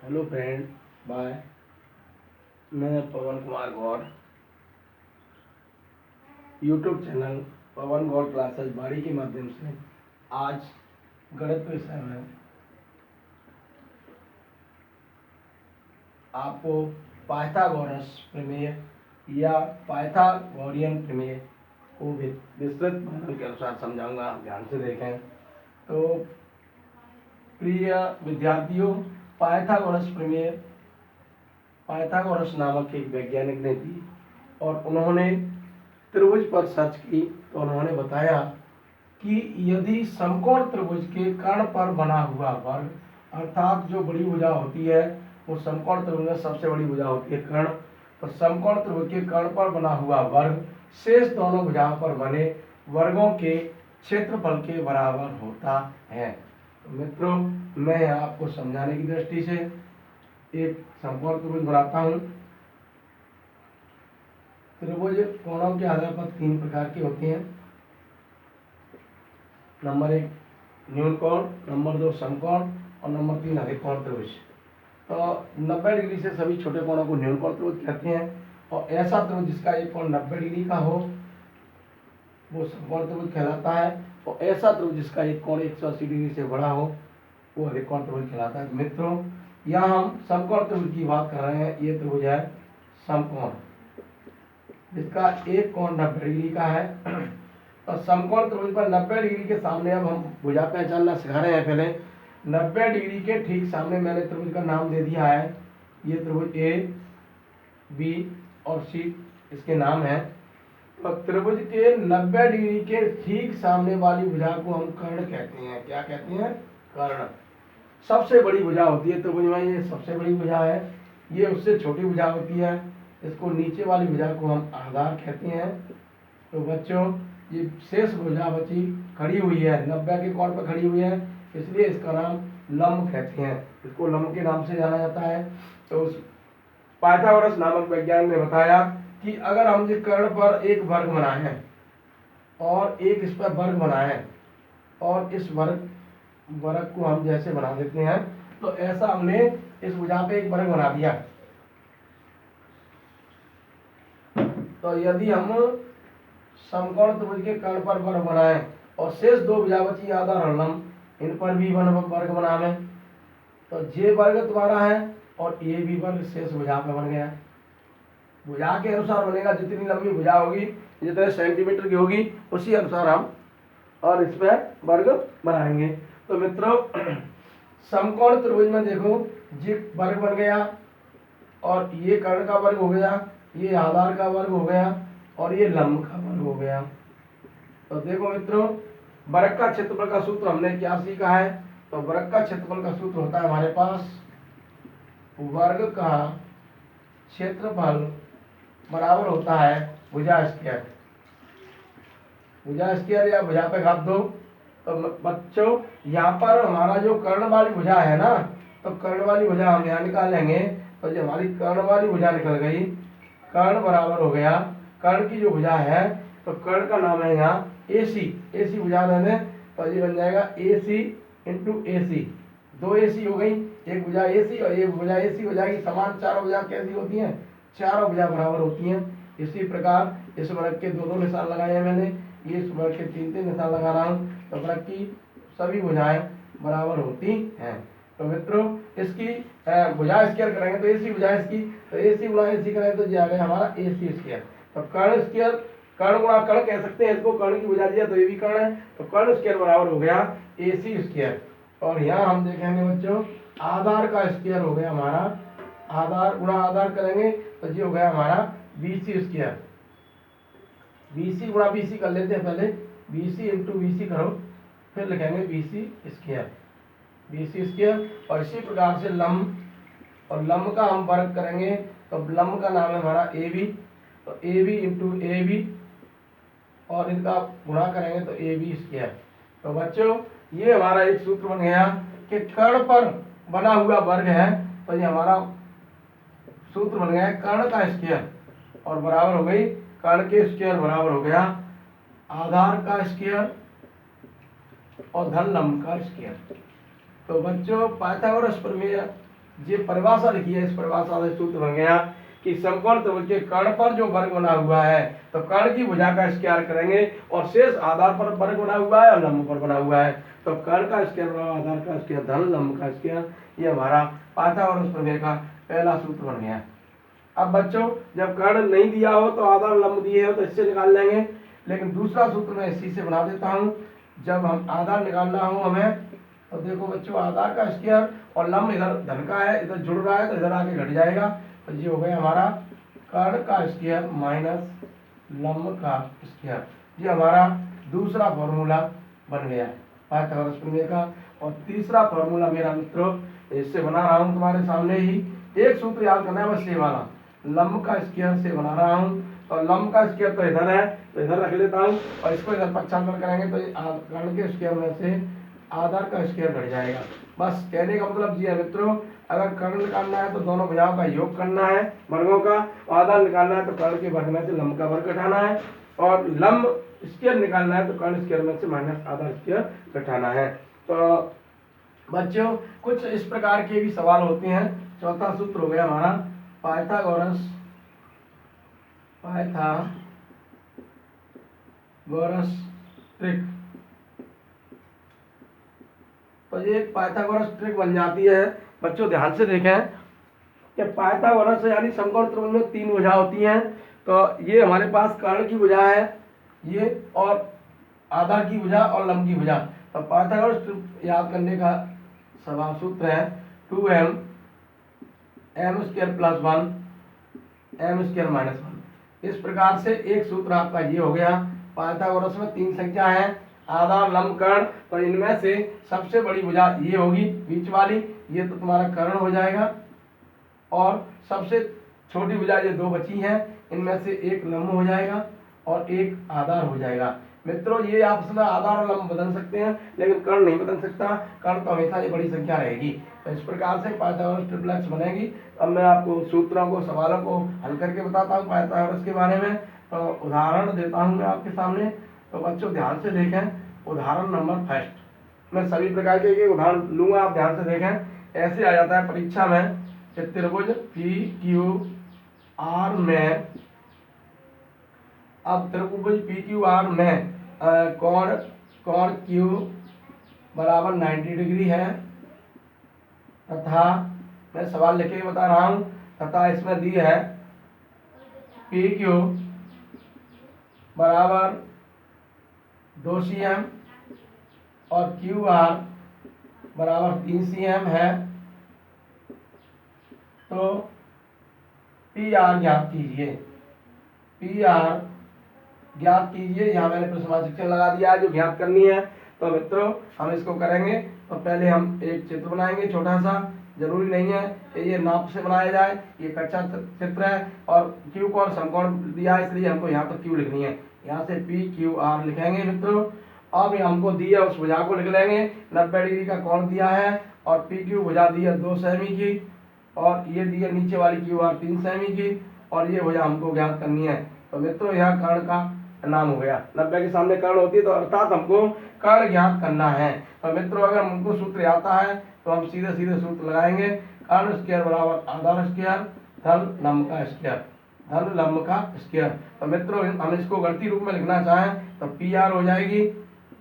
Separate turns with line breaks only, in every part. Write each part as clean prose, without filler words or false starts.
Hello friend, bye. मैं Pawan Kumar Gaur, YouTube channel Pawan Gaur classes बाड़ी के माध्यम से आज गणित विषय में आपको पाइथागोरस प्रमेय या पाइथागोरियन प्रमेय को विस्तृत वर्णन के अनुसार समझाऊंगा। आप ध्यान से देखें। तो प्रिय विद्यार्थियों, पाइथागोरस प्रमेय पाइथागोरस नामक एक वैज्ञानिक ने दी और उन्होंने त्रिभुज पर सर्च की तो उन्होंने बताया कि यदि समकोण त्रिभुज के कर्ण पर बना हुआ वर्ग, अर्थात जो बड़ी भुजा होती है वो समकोण त्रिभुज में सबसे बड़ी भुजा होती है कर्ण, तो समकोण त्रिभुज के कर्ण पर बना हुआ वर्ग शेष दोनों भुजाओं पर बने वर्गों के क्षेत्रफल के बराबर होता है। तो मित्रों, मैं यहाँ आपको समझाने की दृष्टि से एक समकोण त्रिभुज बनाता हूँ। त्रिभुज कोणों के आधार पर तीन प्रकार के होते हैं। नंबर 1 न्यून कोण, नंबर 2 समकोण और नंबर 3 अधिकोण त्रिभुज। तो 90 डिग्री से सभी छोटे कोणों को न्यून कोण त्रिभुज कहते हैं और ऐसा त्रिभुज जिसका एक कोण 90 डिग्री का हो वो समकोण त्रिभुज कहलाता है और ऐसा त्रिभुज जिसका एक कोण 180 डिग्री से बड़ा हो वो अधिकोण त्रिभुज कहलाता है। मित्रों, यहाँ हम समकोण त्रिभुज की बात कर रहे हैं। ये त्रिभुज है समकोण जिसका एक कोण 90 डिग्री का है। तो समकोण त्रिभुज पर 90 डिग्री के सामने अब हम भुजा पहचानना सिखा रहे हैं। पहले 90 डिग्री के ठीक सामने मैंने त्रिभुज का नाम दे दिया है। ये त्रिभुज ए, बी और सी इसके नाम है। तो त्रिभुज के 90 डिग्री के ठीक सामने वाली भुजा को हम कर्ण कहते हैं। क्या कहते हैं? कर्ण। सबसे बड़ी भुजा होती है त्रिभुज में, ये सबसे बड़ी भुजा है। ये उससे छोटी भुजा होती है, इसको नीचे वाली भुजा को हम आधार कहते हैं। तो बच्चों, ये शेष भुजा बची खड़ी हुई है 90 के कोण पर खड़ी हुई है, इसलिए इसका नाम लंब कहते हैं। इसको लंब के नाम से जाना जाता है। तो उस पाइथागोरस नामक वैज्ञानिक ने बताया कि अगर हम जिस कर्ण पर एक वर्ग बनाए और एक इस पर वर्ग बनाए और इस वर्ग को हम जैसे बना देते हैं, तो ऐसा हमने इस भुजा पे एक वर्ग बना दिया। तो यदि हम समकोण त्रिभुज के कर्ण पर वर्ग बनाए और शेष दो भुजा बची आधार और लंब, इन पर भी वर्ग बनावे, तो जे वर्ग तुम्हारा है और ये भी वर्ग शेष भुजा पे बन गया। भुजा के अनुसार बनेगा, जितनी लंबी भुजा होगी, जितने सेंटीमीटर की होगी, उसी अनुसार हम और इस पे वर्ग बनाएंगे। तो मित्रों, समकोण त्रिभुज में देखो, जी वर्ग बन गया और ये कर्ण का वर्ग हो गया, ये आधार का वर्ग हो गया और ये लंब का वर्ग हो गया। तो देखो मित्रों, वर्ग का क्षेत्रफल का सूत्र हमने क्या सीखा है? तो वर्ग का क्षेत्रफल का सूत्र होता है हमारे पास वर्ग का क्षेत्रफल बराबर होता है भुजा स्क्वायर। भुजा स्क्वायर या भुजा पे घात दो। तो बच्चों, यहाँ पर हमारा जो कर्ण वाली भुजा है ना, तो कर्ण वाली भुजा हम यहाँ निकालेंगे। तो जो हमारी कर्ण वाली भुजा निकल गई, कर्ण बराबर हो गया कर्ण की जो भुजा है, तो कर्ण का नाम है यहाँ AC। AC भुजा देने तो ये बन जाएगा AC इंटू AC। दो AC हो गई, एक भुजा AC और एक भुजा AC हो जाएगी। समान चारों भुजा कैसी होती हैं? चारों भुजा बराबर होती हैं। इसी प्रकार इस वर्ग के दो निशान लगाए हैं मैंने, ये इस वर्ग के तीन निशान लगा रहा हूँ। तो वर्ग की सभी भुजाएं बराबर होती हैं। तो मित्रों, इसकी भुजा स्क्वायर करेंगे तो AC भुजा इसकी, तो AC गुणा AC करेंगे तो ये आ गया हमारा AC स्क्वायर। तो कर्ण स्क्वायर, कर्ण गुणा कर्ण कह सकते हैं इसको, कर्ण की भुजा दिया तो ये भी कर्ण है, तो कर्ण स्क्वायर बराबर हो गया AC स्क्वायर। और यहाँ हम देखेंगे बच्चों, आधार का स्क्वायर हो गया हमारा, आधार गुणा आधार करेंगे तो ये हो गया हमारा BC स्क्वायर। BC गुणा BC कर लेते हैं पहले, BC इंटू BC करो, फिर लिखेंगे BC स्क्वायर, BC स्क्वायर। और इसी प्रकार से लंब, और लंब का हम वर्ग करेंगे तो लंब का नाम है हमारा AB। तो AB इंटू AB और इनका गुणा करेंगे तो AB स्क्वायर। तो बच्चों, ये हमारा एक सूत्र बन गया कि कर्ण पर बना हुआ वर्ग है, तो ये हमारा सूत्र बन गया कर्ण का स्क्वायर और बराबर हो गई कर्ण के स्क्वायर बराबर हो गया आधार का स्क्वायर और धन लंब का स्क्वायर। तो बच्चों, पाइथागोरस प्रमेय ये परिभाषा लिखी है, इस परिभाषा से सूत्र बन गया कि समकोण त्रिभुज के कर्ण पर जो वर्ग बना हुआ है तो कर्ण की भुजा का स्क्वायर करेंगे और शेष आधार पर वर्ग बना हुआ है और लंब पर बना हुआ है तो कर्ण का स्क्वायर बराबर आधार का स्क्वायर धन लंब का स्क्वायर। ये हमारा पाइथागोरस प्रमेय का पहला सूत्र बन गया। अब बच्चों जब कर्ण नहीं दिया हो तो आधार लंब दिए हो तो इससे निकाल लेंगे, लेकिन दूसरा सूत्र मैं इसी से बना देता हूँ। जब हम आधार निकालना हो हमें तो देखो बच्चों आधार का स्क्वायर और लंब इधर धन का है, इधर जुड़ रहा है तो इधर आके घट जाएगा, तो ये हो गया हमारा कर्ण का स्क्वायर माइनस लंब का स्क्वायर। ये हमारा दूसरा फॉर्मूला बन गया पाइथागोरस प्रमेय का। और तीसरा फॉर्मूला मेरा मित्रों इससे बना रहा हूँ तुम्हारे सामने ही, एक सूत्र याद करना है बस ये वाला, लंब का स्क्वायर से बना रहा हूँ। और लंब का स्क्वायर तो इधर है तो इधर रख लेता हूँ और इसको इधर पक्षांतर करेंगे तो कर्ण के स्क्वायर में से आधार का स्क्वायर घट जाएगा। बस कहने का मतलब ये है मित्रों, अगर कर्ण निकालना है तो दोनों भुजाओं का योग करना है वर्गों का, आधार निकालना है तो कर्ण के वर्ग में से लंब का वर्ग घटाना है, और लंब स्क्वायर निकालना है तो कर्ण स्क्वायर में से माइनस आधार स्क्वायर घटाना है। तो बच्चों कुछ इस प्रकार के भी सवाल होते हैं। चौथा सूत्र हो गया हमारा पाइथागोरस ट्रिक। तो ये पाइथागोरस ट्रिक बन जाती है। बच्चों ध्यान से देखें कि पाइथागोरस यानी समकोण त्रिभुज में 3 भुजा होती हैं। तो ये हमारे पास कर्ण की भुजा है ये, और आधार की भुजा और लंब की भुजा। तो पाइथागोरस ट्रिक याद करने का सवाल सूत्र है 2m m square plus 1 m square minus 1। इस प्रकार से एक सूत्र आपका ये हो गया। पाइथागोरस में 3 संख्या है आधार लंब कर्ण, तो इनमें से सबसे बड़ी भुजा ये होगी बीच वाली, ये तो तुम्हारा कर्ण हो जाएगा, और सबसे छोटी भुजा ये 2 बची हैं, इनमें से एक लंब हो जाएगा और एक आधार हो जाएगा। मित्रों ये आपस में आधार और लंब बदल सकते हैं लेकिन कर्ण नहीं बदल सकता, कर्ण तो हमेशा ये बड़ी संख्या रहेगी। तो इस प्रकार से पाइथागोरस ट्रिप्लेक्स बनेगी। अब मैं आपको सूत्रों को सवालों को हल करके बताता हूँ पाइथागोरस के बारे में। तो उदाहरण देता हूँ मैं आपके सामने, तो बच्चों ध्यान से देखें। उदाहरण नंबर फर्स्ट, मैं सभी प्रकार के एक उदाहरण लूंगा, आप ध्यान से देखें। ऐसे आ जाता है परीक्षा में कि त्रिभुज पी क्यू आर में, अब त्रिभुज पी क्यू आर में कोण क्यू बराबर 90 डिग्री है तथा, मैं सवाल लिख के बता रहा हूँ, तथा इसमें दी है पी क्यू बराबर 2 cm और क्यू आर बराबर 3 cm है। तो पी आर ज्ञात कीजिए, पी आर ज्ञात कीजिए। यहाँ मैंने प्रश्नवाचक चिन्ह लगा दिया है जो ज्ञात करनी है। तो मित्रों हम इसको करेंगे तो पहले हम एक चित्र बनाएंगे छोटा सा, जरूरी नहीं है कि ये नाप से बनाया जाए, ये कच्चा चित्र है। और क्यू कोण समकोण दिया है इसलिए हमको यहाँ तो क्यू लिखनी है, यहाँ से पी क्यू आर लिखेंगे मित्रों। अब हमको दिया उस भुजा को लिख लेंगे, 90 डिग्री का कोण दिया है और पी क्यू भुजा दी है 2 सेमी की, और ये दी है नीचे वाली क्यू आर 3 सेमी की, और ये भुजा हमको ज्ञात करनी है। तो मित्रों यह कर्ण का नाम हो गया। 90 के सामने कर्ण होती है तो अर्थात हमको कर्ण ज्ञात करना है। तो मित्रों अगर हमको सूत्र आता है तो हम सीधे सीधे सूत्र लगाएंगे, कर्ण स्क्वायर बराबर आधार स्क्वायर धन लंब का स्क्वायर, धन लंब का स्क्वायर। तो मित्रों हम इसको गणितीय रूप में लिखना चाहें तो पी आर हो जाएगी,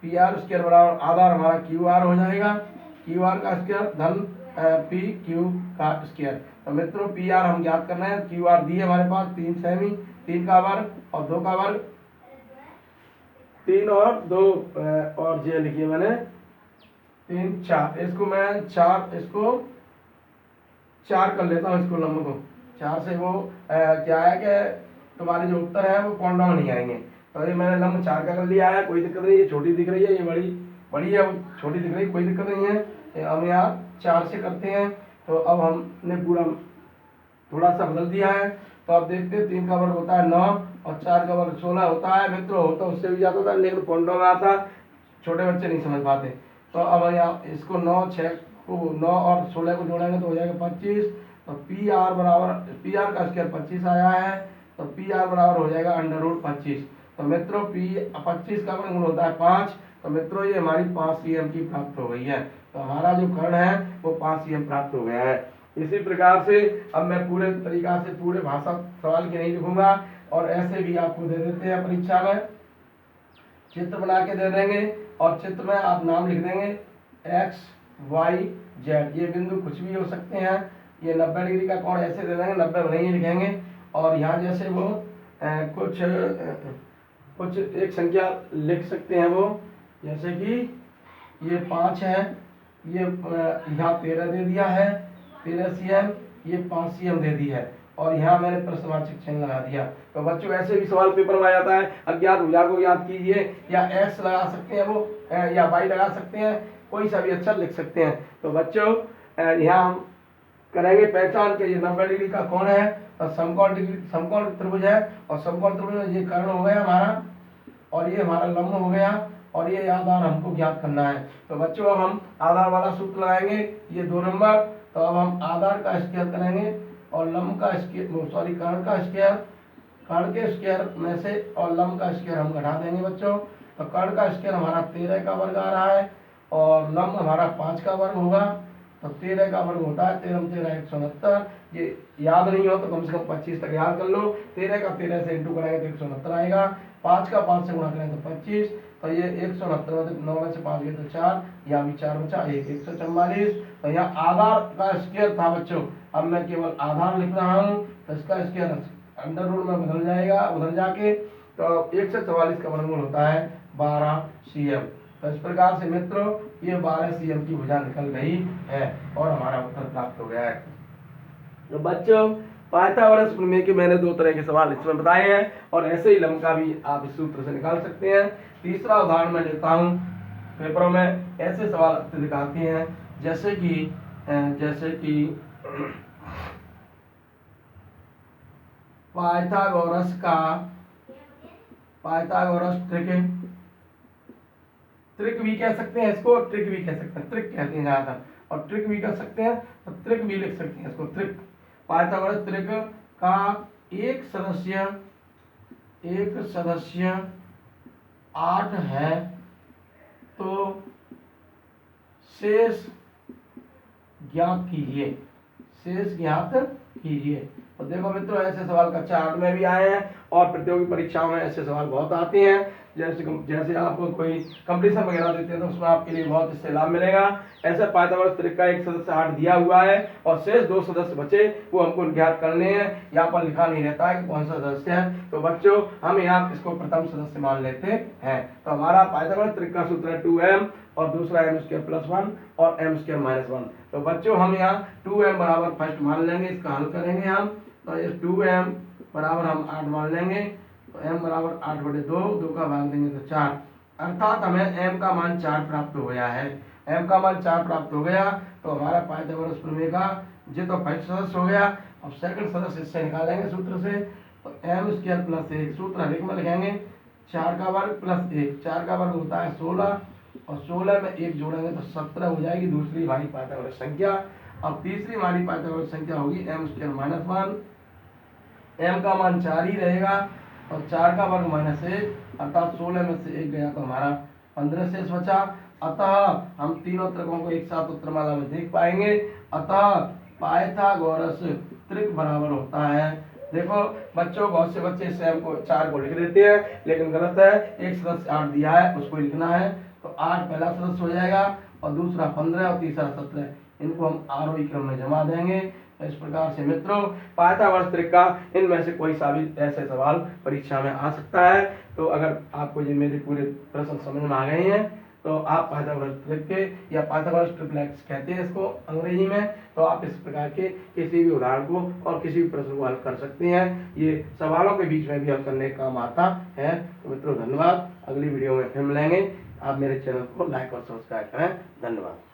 पी आर स्क्वायर बराबर आधार हमारा क्यू आर हो जाएगा, क्यू आर का स्क्वायर धन पी क्यू का स्क्वायर। तो मित्रों पी आर हम ज्ञात करना है, क्यू आर दी है हमारे पास 3 सेमी, 3 का वर्ग और 2 का वर्ग, 3 और 2 और जे लिखिए मैंने 3 4, इसको मैं 4 इसको 4 कर लेता हूँ, इसको लंब को 4 से वो क्या है कि तुम्हारे जो उत्तर है वो पौंडा में नहीं आएंगे। तो ये मैंने लंब 4 का कर लिया है, कोई दिक्कत नहीं। ये छोटी दिख रही है, ये बड़ी है, वो छोटी दिख रही है, कोई दिक्कत नहीं है। हम यहाँ 4 से करते हैं। तो अब हमने पूरा थोड़ा सा बदल दिया है। तो अब देखते हैं 3 का वर्ग होता है 9 और 4 का वर्ग 16 होता है मित्रों, होता उससे भी ज़्यादा था लेकिन पौंडों में आता, छोटे बच्चे नहीं समझ पाते। तो अब यहाँ इसको 9 6 को 9 और 16 को जोड़ेंगे तो हो जाएगा 25। तो पी आर बराबर, पी आर का स्क्वायर 25 आया है, तो पी आर बराबर हो जाएगा √25। तो मित्रों पी 25 का वर्गमूल होता है 5। तो मित्रों ये हमारी 5 cm की प्राप्त हो गई है। तो हमारा जो कर्ण है वो 5 cm प्राप्त हो गया है। इसी प्रकार से अब मैं पूरे तरीका से पूरे भाषा सवाल की नहीं लिखूंगा, और ऐसे भी आपको दे देते हैं परीक्षा में, चित्र बना के दे देंगे और चित्र में आप नाम लिख देंगे एक्स वाई जेड, ये बिंदु कुछ भी हो सकते हैं। ये 90 डिग्री का कोण ऐसे दे देंगे, 90 में नहीं लिखेंगे, और यहाँ जैसे वो कुछ एक संख्या लिख सकते हैं वो, जैसे कि ये 5 है, ये यहाँ 13 दे दिया है 13 cm, ये 5 cm दे दी है, और यहाँ मैंने प्रश्नवाचक चिन्ह लगा दिया। तो बच्चों ऐसे भी सवाल पेपर में आ जाता है, अज्ञात भुजा को याद कीजिए, या एक्स लगा सकते हैं वो, या वाई लगा सकते हैं, कोई सा भी अक्षर लिख सकते हैं। तो बच्चों यहाँ हम करेंगे पहचान के, ये 90 डिग्री का कोण है और समकोण त्रिभुज है, और समकोण त्रिभुज में ये कर्ण हो गया हमारा, और ये हमारा लंब हो गया, और ये आधार हमको ज्ञात करना है। तो बच्चों अब हम आधार वाला सूत्र लगाएंगे, ये 2 नंबर। तो अब हम आधार का स्क्वायर करेंगे और लंब का स्क्वायर, सॉरी कर्ण का स्क्वायर, कर्ण के स्क्वायर में से और लंब का स्क्वायर हम घटा देंगे बच्चों। तो कर्ण का स्क्वायर हमारा 13 का वर्ग आ रहा है, और लंब हमारा 5 का वर्ग होगा। तो 13 का वर्ग होता है 13 13 169, ये याद नहीं हो तो कम से कम 25 तक याद कर लो। 13 का 13 से इंटू करेंगे तो 169 आएगा, 5 का 5 से गुणा करेंगे तो 25, तो ये 169 में 9 में से 5 गए तो 4, यहाँ भी 4 बचा, 144। तो यहाँ आधार का स्क्वायर था बच्चों, अब मैं केवल आधार लिख रहा हूँ, तो इसका स्क्वायर अंडर रूट में बदल जाएगा, उधर जाके, तो 144 का वर्गमूल होता है 12 cm। तो इस प्रकार से मित्रों ये 12 cm की भुजा निकल गई है, और हमारा उत्तर प्राप्त हो गया है। तो बच्चों पाइथागोरस प्रमेय के मैंने 2 तरह के सवाल इसमें बताए हैं, और ऐसे ही लंब का भी आप इस सूत्र से निकाल सकते हैं। तीसरा उदाहरण मैं लेता हूँ, पेपरों में ऐसे सवाल अत्यधिक आते हैं, जैसे कि पाइथागोरस ट्रिक भी कह सकते हैं इसको, ट्रिक भी कह सकते हैं, ट्रिक कहते हैं ज्यादातर, और ट्रिक भी कर सकते हैं, तो ट्रिक भी लिख सकते हैं इसको, ट्रिक। पाइथागोरस ट्रिक का एक सदस्य 8 है, तो शेष ज्ञात कीजिए। तो देखो मित्रों ऐसे सवाल कक्षा 8 में भी आए हैं, और प्रतियोगी परीक्षाओं में ऐसे सवाल बहुत आते हैं। जैसे आप कोई कंपटीशन वगैरह देते हैं तो उसमें आपके लिए बहुत इससे लाभ मिलेगा। ऐसे पाइथागोरस ट्रिक का एक सदस्य 8 दिया हुआ है, और शेष 2 सदस्य बचे, वो हमको ज्ञात करने हैं। यहाँ पर लिखा नहीं रहता है कि कौन सा सदस्य है, तो बच्चों हम यहाँ इसको प्रथम सदस्य मान लेते हैं। तो हमारा पाइथागोरस ट्रिक का सूत्र है 2m, और दूसरा m² + 1 और m² - 1। तो बच्चों हम यहाँ 2m बराबर फर्स्ट मान लेंगे, इसका हल करेंगे हम। तो ये 2m बराबर हम 8 मान लेंगे, तो m बराबर 8/2, 2 का भाग देंगे तो 4, अर्थात हमें m का मान 4 प्राप्त हो गया है। m का मान 4 प्राप्त हो गया, तो हमारा पाइथागोरस प्रमेय का ये तो फर्स्ट सदस्य हो गया। अब सेकंड सदस्य इससे निकालेंगे सूत्र से, तो m² + 1, सूत्र हर एक में लिखेंगे, 4 का वर्ग + 1, 4 का वर्ग होता है 16, और 16 में 1 जोड़ेंगे तो 17 हो जाएगी दूसरी हमारी पाइथागोरस संख्या। अब तीसरी हमारी पाइथागोरस संख्या होगी m² - 1, m का मान 4 ही रहेगा, और 4 का वर्ग -1, अर्थात 16 में से 1 गया तो हमारा 15 शेष बचा। अतः हम तीनों त्रिकोणों को एक साथ उत्तरमाला में देख पाएंगे। अतः पाइथागोरस त्रिक बराबर होता है, देखो बच्चों बहुत से बच्चे इस m को 4 को लिख देते हैं, लेकिन गलत है। एक सदस्य 8 दिया है, उसको लिखना है, तो 8 पहला सदस्य हो जाएगा, और दूसरा 15 और तीसरा 17, इनको हम आरोही क्रम में जमा देंगे। इस प्रकार से मित्रों पाइथागोरस त्रिक का इनमें से कोई सा भी ऐसे सवाल परीक्षा में आ सकता है। तो अगर आपको ये मेरे पूरे प्रश्न समझ में आ गए हैं, तो आप पाइथागोरस त्रिक के, या पाइथागोरस ट्रिप्लेक्स कहते हैं इसको अंग्रेजी में, तो आप इस प्रकार के किसी भी उदाहरण को और किसी भी प्रश्न को हल कर सकते हैं। ये सवालों के बीच में भी हल करने का काम आता है। तो मित्रों धन्यवाद, अगली वीडियो में फिर मिलेंगे। आप मेरे चैनल को लाइक और सब्सक्राइब करें। धन्यवाद।